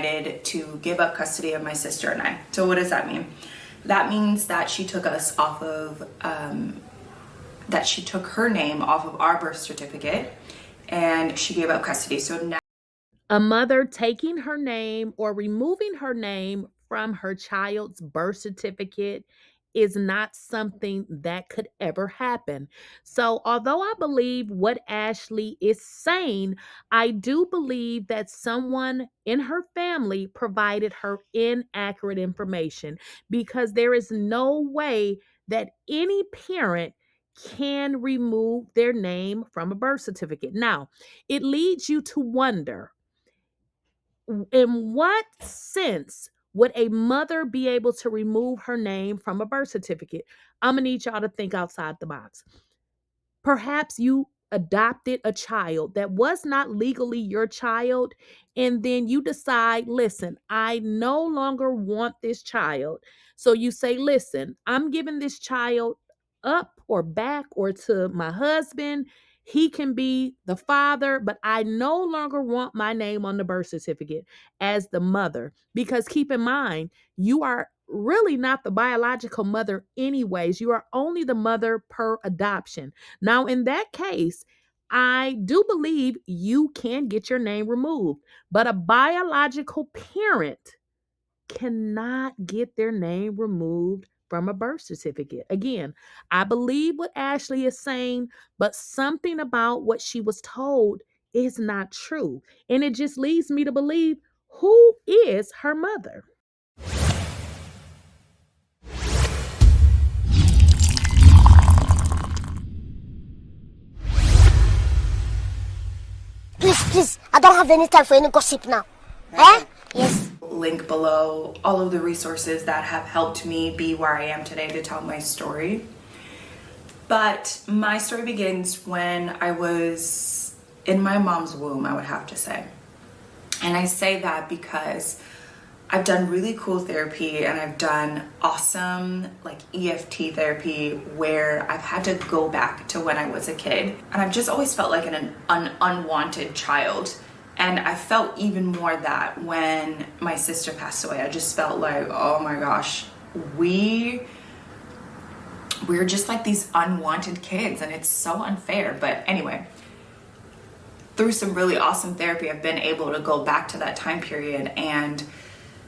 decided to give up custody of my sister and I. So what does that mean? That means that she took us off of, that she took her name off of our birth certificate and she gave up custody. So now a mother taking her name or removing her name from her child's birth certificate is not something that could ever happen. So, although I believe what Ashlee is saying, I do believe that someone in her family provided her inaccurate information because there is no way that any parent can remove their name from a birth certificate. Now, it leads you to wonder, in what sense would a mother be able to remove her name from a birth certificate? I'm going to need y'all to think outside the box. Perhaps you adopted a child that was not legally your child, and then you decide, listen, I no longer want this child. So you say, listen, I'm giving this child up or back or to my husband. He can be the father, but I no longer want my name on the birth certificate as the mother. Because keep in mind, you are really not the biological mother, anyways. You are only the mother per adoption. Now, in that case, I do believe you can get your name removed, but a biological parent cannot get their name removed from a birth certificate. Again, I believe what Ashlee is saying, but something about what she was told is not true. And it just leads me to believe, who is her mother? Please, I don't have any time for any gossip now. Eh? Yes. link below all of the resources that have helped me be where I am today to tell my story. But my story begins when I was in my mom's womb, I would have to say. And I say that because I've done really cool therapy and I've done awesome like EFT therapy where I've had to go back to when I was a kid. And I've just always felt like an unwanted child. And I felt even more that when my sister passed away. I just felt like, oh my gosh, we're just like these unwanted kids and it's so unfair. But anyway, through some really awesome therapy, I've been able to go back to that time period and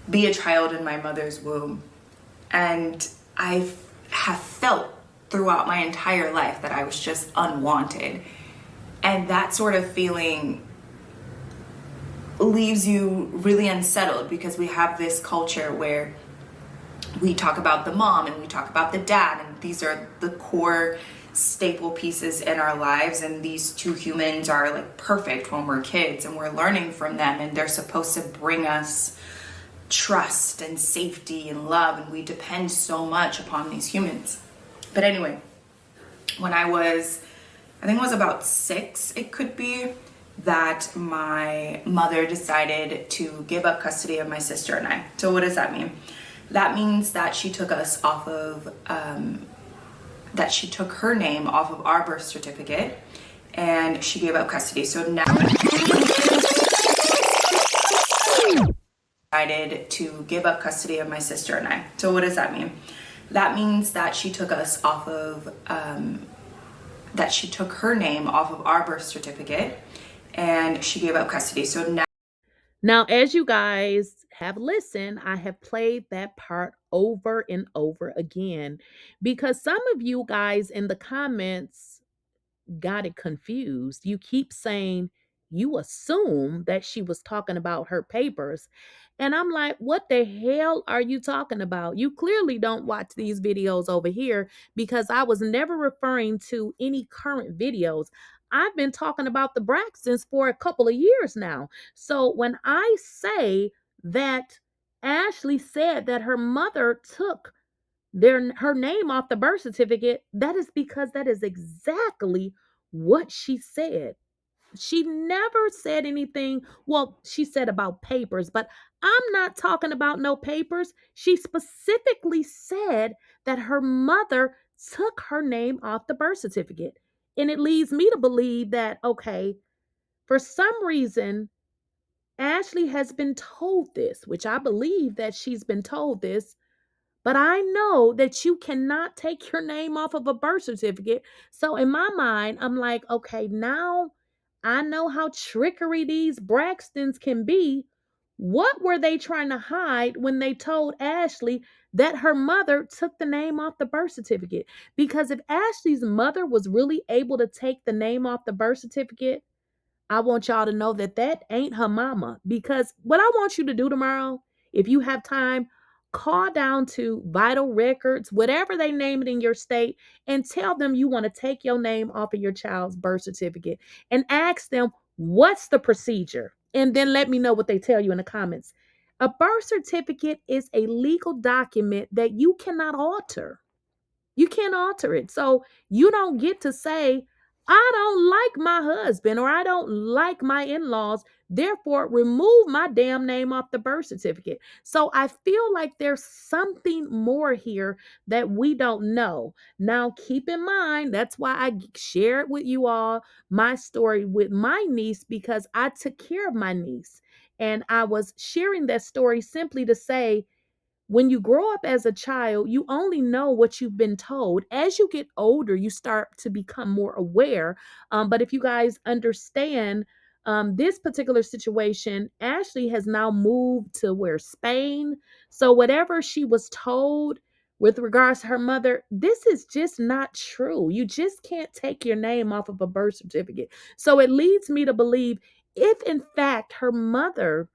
be a child in my mother's womb. And I have felt throughout my entire life that I was just unwanted. And that sort of feeling leaves you really unsettled because we have this culture where we talk about the mom and we talk about the dad, and these are the core staple pieces in our lives, and these two humans are like perfect when we're kids and we're learning from them, and they're supposed to bring us trust and safety and love, and we depend so much upon these humans. But anyway, when I think it was about 6, it could be, that my mother decided to give up custody of my sister and I. So what does that mean? That means that she took us off of, that she took her name off of our birth certificate and she gave up custody. So now decided to give up custody of my sister and I. So what does that mean? That means that she took us off of, that she took her name off of our birth certificate and she gave up custody. So Now, as you guys have listened, I have played that part over and over again because some of you guys in the comments got it confused. You keep saying you assume that she was talking about her papers. And I'm like, what the hell are you talking about? You clearly don't watch these videos over here because I was never referring to any current videos. I've been talking about the Braxtons for a couple of years now. So when I say that Ashlee said that her mother took her name off the birth certificate, that is because that is exactly what she said. She never said anything. Well, she said about papers, but I'm not talking about no papers. She specifically said that her mother took her name off the birth certificate. And it leads me to believe that, okay, for some reason, Ashlee has been told this, which I believe that she's been told this, but I know that you cannot take your name off of a birth certificate. So in my mind, I'm like, okay, now I know how trickery these Braxtons can be. What were they trying to hide when they told Ashlee that her mother took the name off the birth certificate? Because if Ashlee's mother was really able to take the name off the birth certificate, I want y'all to know that that ain't her mama. Because what I want you to do tomorrow, if you have time, call down to Vital Records, whatever they name it in your state, and tell them you want to take your name off of your child's birth certificate and ask them, what's the procedure? And then let me know what they tell you in the comments. A birth certificate is a legal document that you cannot alter. You can't alter it. So you don't get to say, I don't like my husband or I don't like my in-laws. Therefore, remove my damn name off the birth certificate. So I feel like there's something more here that we don't know. Now, keep in mind, that's why I shared with you all my story with my niece, because I took care of my niece. And I was sharing that story simply to say, when you grow up as a child, you only know what you've been told. As you get older, you start to become more aware. But if you guys understand this particular situation, Ashlee has now moved to where Spain. So whatever she was told with regards to her mother, this is just not true. You just can't take your name off of a birth certificate. So it leads me to believe, if in fact her mother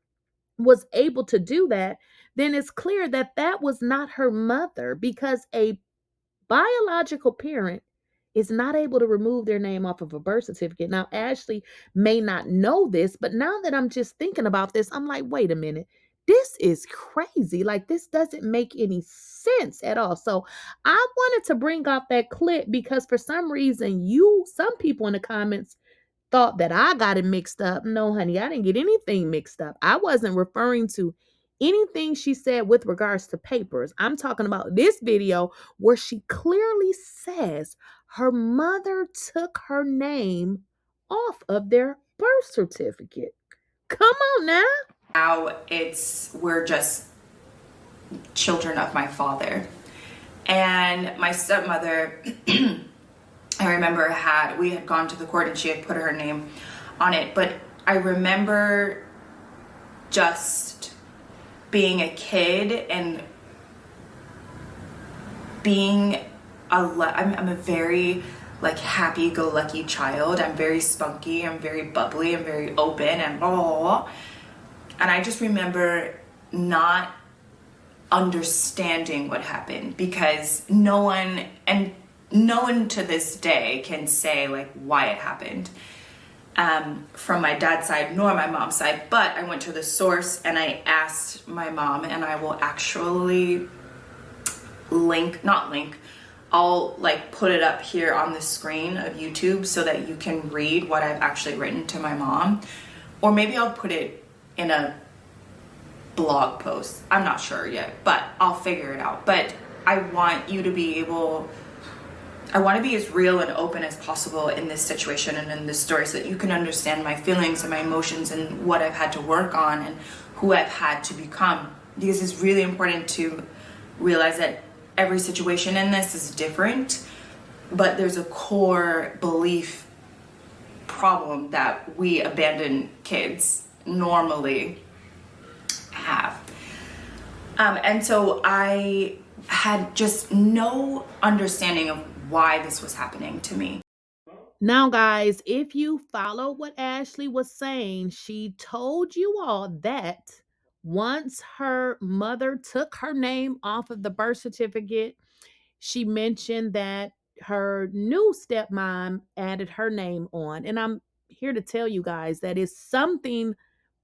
was able to do that, then it's clear that that was not her mother, because a biological parent is not able to remove their name off of a birth certificate. Now, Ashlee may not know this, but now that I'm just thinking about this, I'm like, wait a minute. This is crazy. Like, this doesn't make any sense at all. So I wanted to bring out that clip because for some reason, some people in the comments thought that I got it mixed up. No, honey, I didn't get anything mixed up. I wasn't referring to anything she said with regards to papers. I'm talking about this video where she clearly says her mother took her name off of their birth certificate. Come on now. Now we're just children of my father. And my stepmother, I remember we had gone to the court and she had put her name on it. But I remember just being a kid and being I'm a very happy-go-lucky child. I'm very spunky, I'm very bubbly, I'm very open and blah. And I just remember not understanding what happened, because no one to this day can say why it happened from my dad's side nor my mom's side. But I went to the source and I asked my mom, and I will actually I'll put it up here on the screen of YouTube so that you can read what I've actually written to my mom, or maybe I'll put it in a blog post. I'm not sure yet, but I'll figure it out. But I want you to be I want to be as real and open as possible in this situation and in this story, so that you can understand my feelings and my emotions and what I've had to work on and who I've had to become. Because it's really important to realize that every situation in this is different, but there's a core belief problem that we abandoned kids normally have. And so I had just no understanding of why this was happening to me. Now, guys, if you follow what Ashlee was saying, she told you all that once her mother took her name off of the birth certificate, she mentioned that her new stepmom added her name on. And I'm here to tell you guys that is something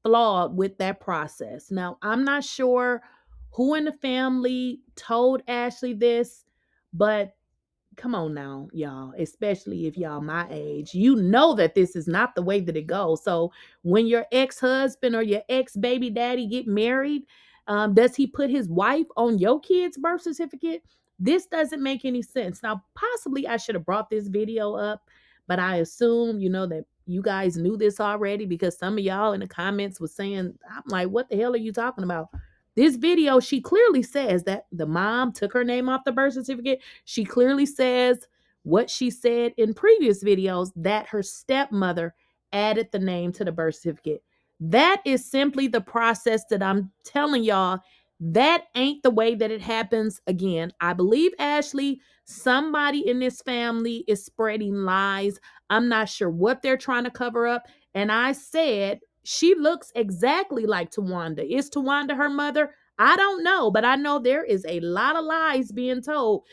flawed with that process. Now, I'm not sure who in the family told Ashlee this, but come on now, y'all, especially if y'all my age, you know that this is not the way that it goes. So when your ex-husband or your ex-baby daddy get married, does he put his wife on your kid's birth certificate? This doesn't make any sense. Now, possibly I should have brought this video up, but I assume, that you guys knew this already, because some of y'all in the comments was saying, I'm like, what the hell are you talking about? This video, she clearly says that the mom took her name off the birth certificate. She clearly says what she said in previous videos, that her stepmother added the name to the birth certificate. That is simply the process that I'm telling y'all. That ain't the way that it happens. Again, I believe Ashlee, somebody in this family is spreading lies. I'm not sure what they're trying to cover up. And I said, she looks exactly like Towanda. Is Towanda her mother? I don't know, but I know there is a lot of lies being told.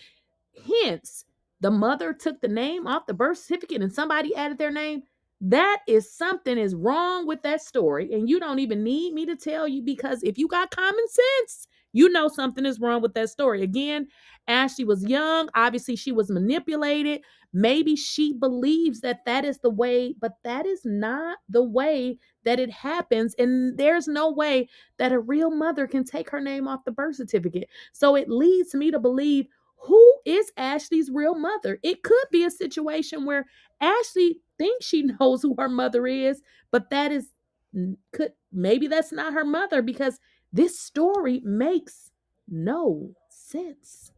Hence, the mother took the name off the birth certificate and somebody added their name. That is something is wrong with that story. And you don't even need me to tell you, because if you got common sense, you know something is wrong with that story. Again, Ashlee was young. Obviously, she was manipulated. Maybe she believes that that is the way, but that is not the way that it happens. And there's no way that a real mother can take her name off the birth certificate. So it leads me to believe, who is Ashlee's real mother? It could be a situation where Ashlee thinks she knows who her mother is, but that is, maybe that's not her mother, because this story makes no sense.